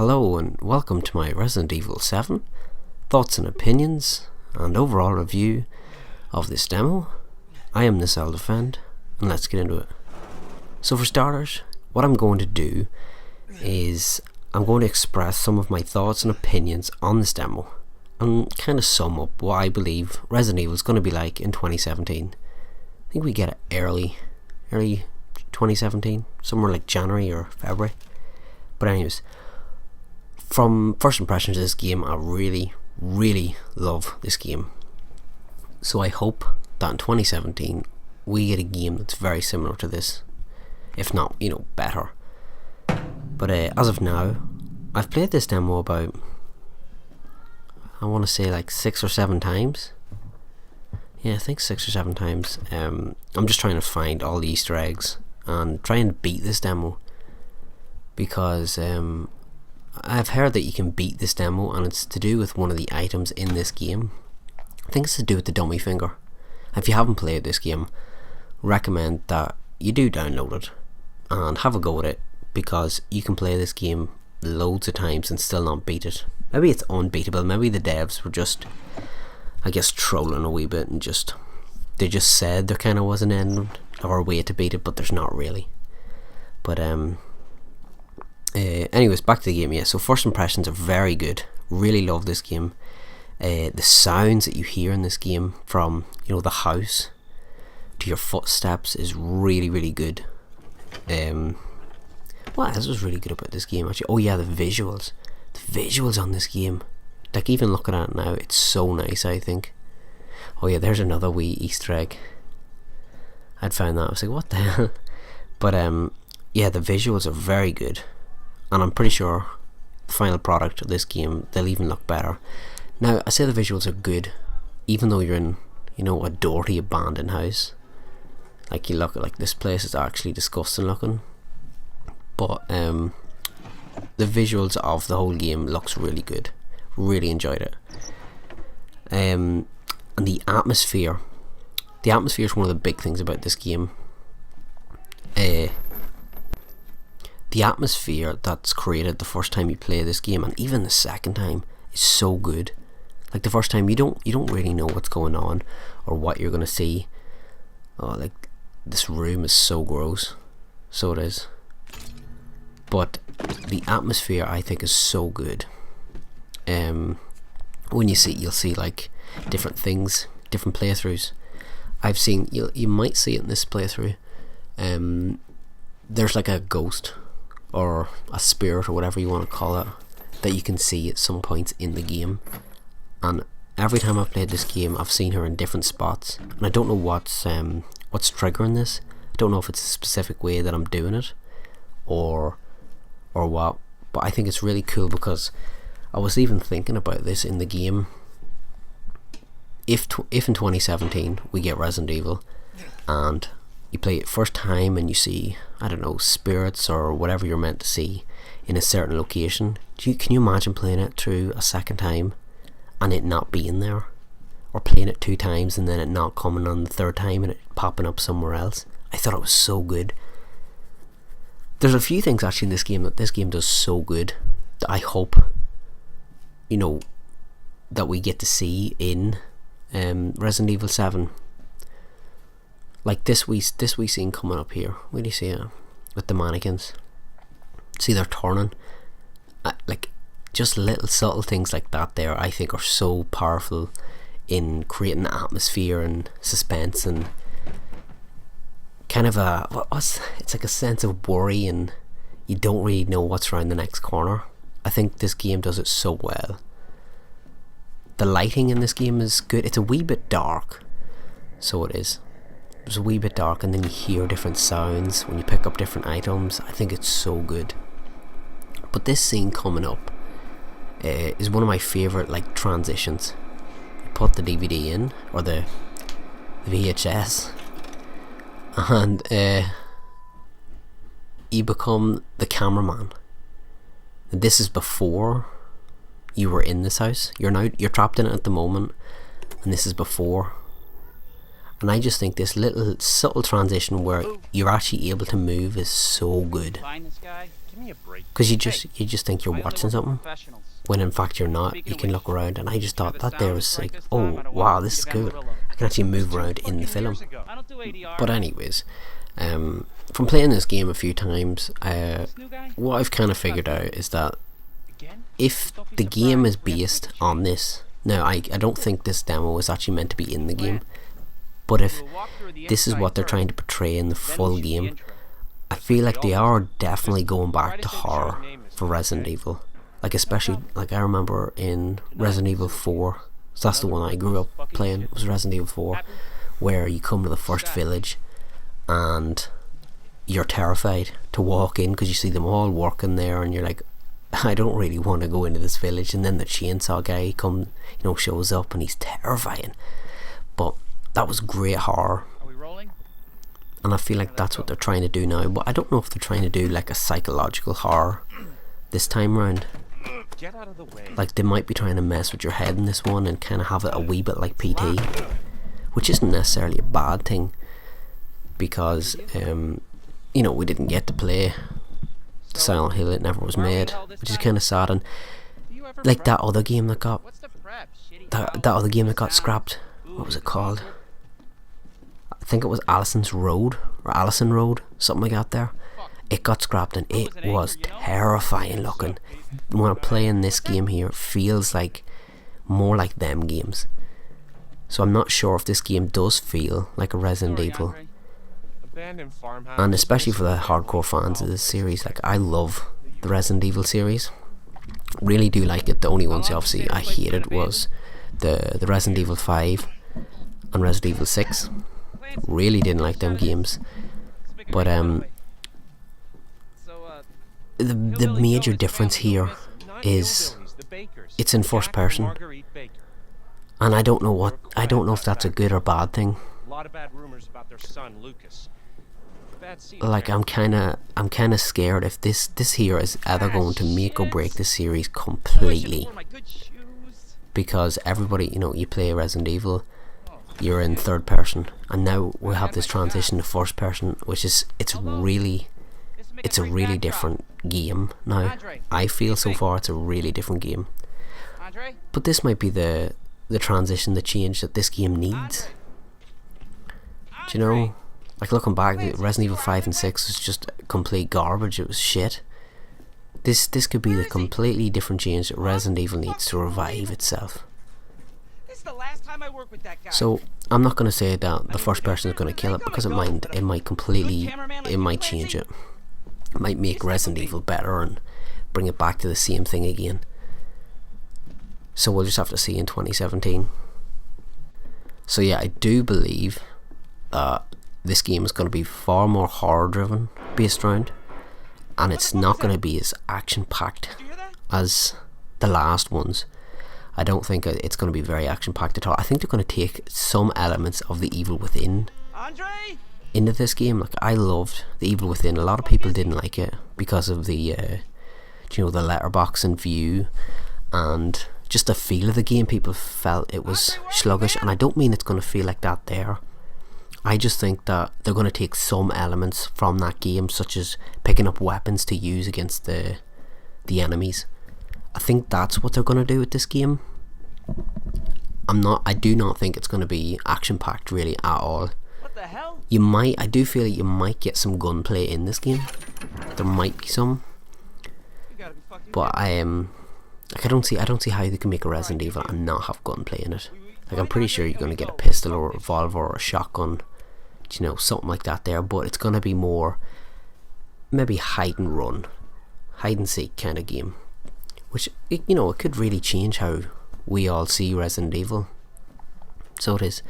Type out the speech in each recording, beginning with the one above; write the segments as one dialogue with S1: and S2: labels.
S1: Hello and welcome to my Resident Evil 7 thoughts and opinions and overall review of this demo. I am Defend, and let's get into it. So for starters, what I'm going to do is I'm going to express some of my thoughts and opinions on this demo and kind of sum up what I believe Resident Evil is going to be like in 2017. I think we get it early 2017, somewhere like January or February. But anyways, from first impressions of this game, I really love this game. So I hope that in 2017 we get a game that's very similar to this, if not, better. But as of now, I've played this demo about, I want to say like 6 or 7 times. Yeah, I think 6 or 7 times. I'm just trying to find all the Easter eggs and try and beat this demo, because I've heard that you can beat this demo and it's to do with one of the items in this game. I think it's to do with the dummy finger. If you haven't played this game, recommend that you do download it and have a go at it, because you can play this game loads of times and still not beat it. Maybe it's unbeatable, maybe the devs were just, I guess, trolling a wee bit and they just said there kind of was an end or a way to beat it, but there's not really. But anyways, back to the game. Yeah, so first impressions are very good. Really love this game. The sounds that you hear in this game, from the house to your footsteps, is really good. What else was really good about this game actually? Oh yeah, the visuals on this game, like even looking at it now, it's so nice, I think. Oh yeah, there's another wee Easter egg. I'd found that, I was like, what the hell? But yeah, the visuals are very good, and I'm pretty sure the final product of this game, they'll even look better. Now, I say the visuals are good even though you're in a dirty abandoned house. Like, you look at, like, this place is actually disgusting looking, but the visuals of the whole game looks really good. Really enjoyed it. And the atmosphere is one of the big things about this game. The atmosphere that's created the first time you play this game, and even the second time, is so good. Like, the first time you don't really know what's going on or what you're gonna see. Oh, like, this room is so gross. So it is. But the atmosphere, I think, is so good. When you'll see like different things, different playthroughs. I've seen, you might see it in this playthrough. There's like a ghost or a spirit or whatever you want to call it that you can see at some points in the game, and every time I've played this game I've seen her in different spots, and I don't know what's triggering this. I don't know if it's a specific way that I'm doing it or what, but I think it's really cool, because I was even thinking about this in the game. If in 2017 we get Resident Evil and you play it first time and you see, I don't know, spirits or whatever you're meant to see in a certain location, can you imagine playing it through a second time and it not being there? Or playing it 2 times and then it not coming on the third time and it popping up somewhere else? I thought it was so good. There's a few things actually in this game that this game does so good that I hope that we get to see in Resident Evil 7. Like this wee scene coming up here. Where do you see it? With the mannequins. See, they're turning. Like, just little subtle things like that there, I think, are so powerful in creating atmosphere and suspense, and kind of it's like a sense of worry, and you don't really know what's around the next corner. I think this game does it so well. The lighting in this game is good. It's a wee bit dark, so it is. It's a wee bit dark, and then you hear different sounds when you pick up different items. I think it's so good. But this scene coming up is one of my favourite, like, transitions. You put the DVD in, or the VHS, and you become the cameraman. And this is before you were in this house. You're trapped in it at the moment, and this is before. And I just think this little subtle transition where you're actually able to move is so good. because you just think you're watching something, when in fact you're not. You can look around, and I just thought that there was like, oh wow, this is cool. I can actually move around in the film. But anyways, from playing this game a few times, what I've kind of figured out is that if the game is based on this, now I don't think this demo is actually meant to be in the game, but if this is what they're trying to portray in the full game, I feel like they are definitely going back to horror for Resident Evil. Like especially, like I remember in Resident Evil 4, so that's the one I grew up playing, was Resident Evil 4, where you come to the first village and you're terrified to walk in because you see them all working there, and you're like, I don't really want to go into this village. And then the chainsaw guy shows up, and he's terrifying. But that was great horror, and I feel like that's what they're trying to do now. But I don't know if they're trying to do like a psychological horror this time round. Like they might be trying to mess with your head in this one and kind of have it a wee bit like PT, which isn't necessarily a bad thing, because we didn't get to play Silent Hill. It never was made, which is kind of sad. And like that other game that got scrapped, what was it called? I think it was Allison Road, something like that there. It got scrapped, and it was terrifying looking. When I'm playing this game here, it feels like more like them games. So I'm not sure if this game does feel like a Resident Evil. And especially for the hardcore fans of this series, like I love the Resident Evil series. Really do like it. The only ones obviously I hated was the Resident Evil 5 and Resident Evil 6. Really didn't like them games. But the major difference here is it's in first person, and I don't know if that's a good or bad thing. Like I'm kinda scared if this here is either going to make or break the series completely, because everybody, you play Resident Evil, you're in third person, and now we have this transition to first person, which is it's a really different game now. I feel so far it's a really different game, but this might be the transition, the change that this game needs. Do you know, like looking back, Resident Evil 5 and 6 was just complete garbage. It was shit. This could be the completely different change that Resident Evil needs to revive itself. So I'm not going to say that the first person is going to kill it, because it might change it. It might make Resident Evil better and bring it back to the same thing again. So we'll just have to see in 2017. So yeah, I do believe that this game is going to be far more horror driven based around, and it's not going to be as action packed as the last ones. I don't think it's going to be very action packed at all. I think they're going to take some elements of the Evil Within into this game. Like I loved the Evil Within. A lot of people didn't like it because of the the letterbox and view, and just the feel of the game. People felt it was sluggish, and I don't mean it's going to feel like that there. I just think that they're going to take some elements from that game, such as picking up weapons to use against the enemies. I think that's what they're going to do with this game. I do not think it's going to be action packed really at all.
S2: What the hell?
S1: I do feel like you might get some gunplay in this game. There might be some, but I don't see how they can make a Resident Evil and not have gunplay in it. Like I'm pretty sure you're going to get a pistol or a revolver or a shotgun, something like that there. But it's going to be more maybe hide and seek kind of game, which it could really change how we all see Resident Evil. So it is.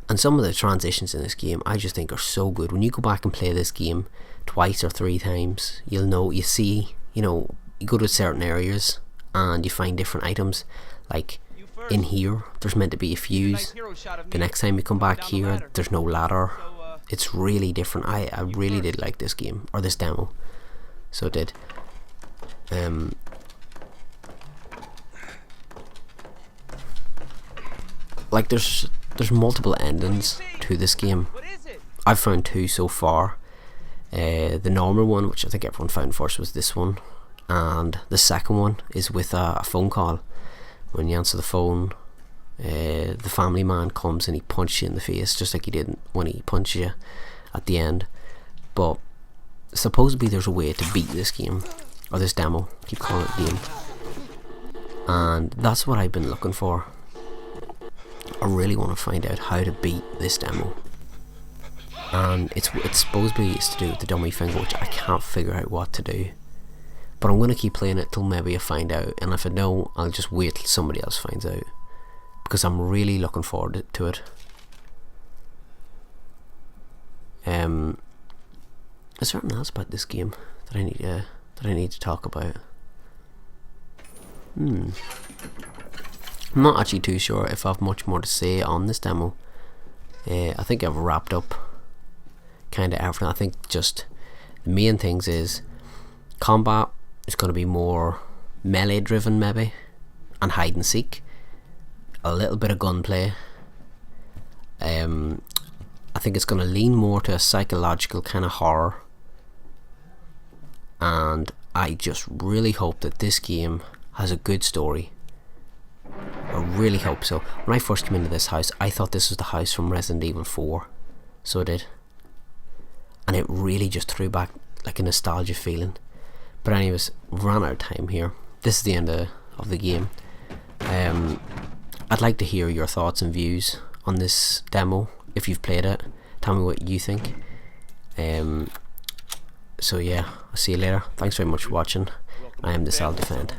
S1: And some of the transitions in this game I just think are so good. When you go back and play this game twice or three times, you go to certain areas and you find different items. Like in here there's meant to be a fuse. The next time you come back here there's no ladder. It's really different. I really did like this game, or this demo. So it did. Like there's multiple endings to this game. I've found two so far. The normal one, which I think everyone found first, was this one, and the second one is with a phone call. When you answer the phone, the family man comes and he punches you in the face, just like he did when he punched you at the end. But supposedly there's a way to beat this game, or this demo, keep calling it game, and that's what I've been looking for. I really want to find out how to beat this demo, and it's supposedly it's to do with the dummy finger, which I can't figure out what to do. But I'm going to keep playing it till maybe I find out, and if I don't, I'll just wait till somebody else finds out, because I'm really looking forward to it. Is there anything else about this game that I need to talk about? I'm not actually too sure if I have much more to say on this demo. I think I've wrapped up kind of everything. I think just the main things is combat is going to be more melee driven maybe, and hide and seek, a little bit of gunplay. I think it's going to lean more to a psychological kind of horror, and I just really hope that this game has a good story. I really hope so. When I first came into this house, I thought this was the house from Resident Evil 4, so I did, and it really just threw back like a nostalgia feeling. But anyways, we've run out of time here. This is the end of the game. I'd like to hear your thoughts and views on this demo. If you've played it, tell me what you think. So yeah, I'll see you later. Thanks very much for watching. I am the Self Defend.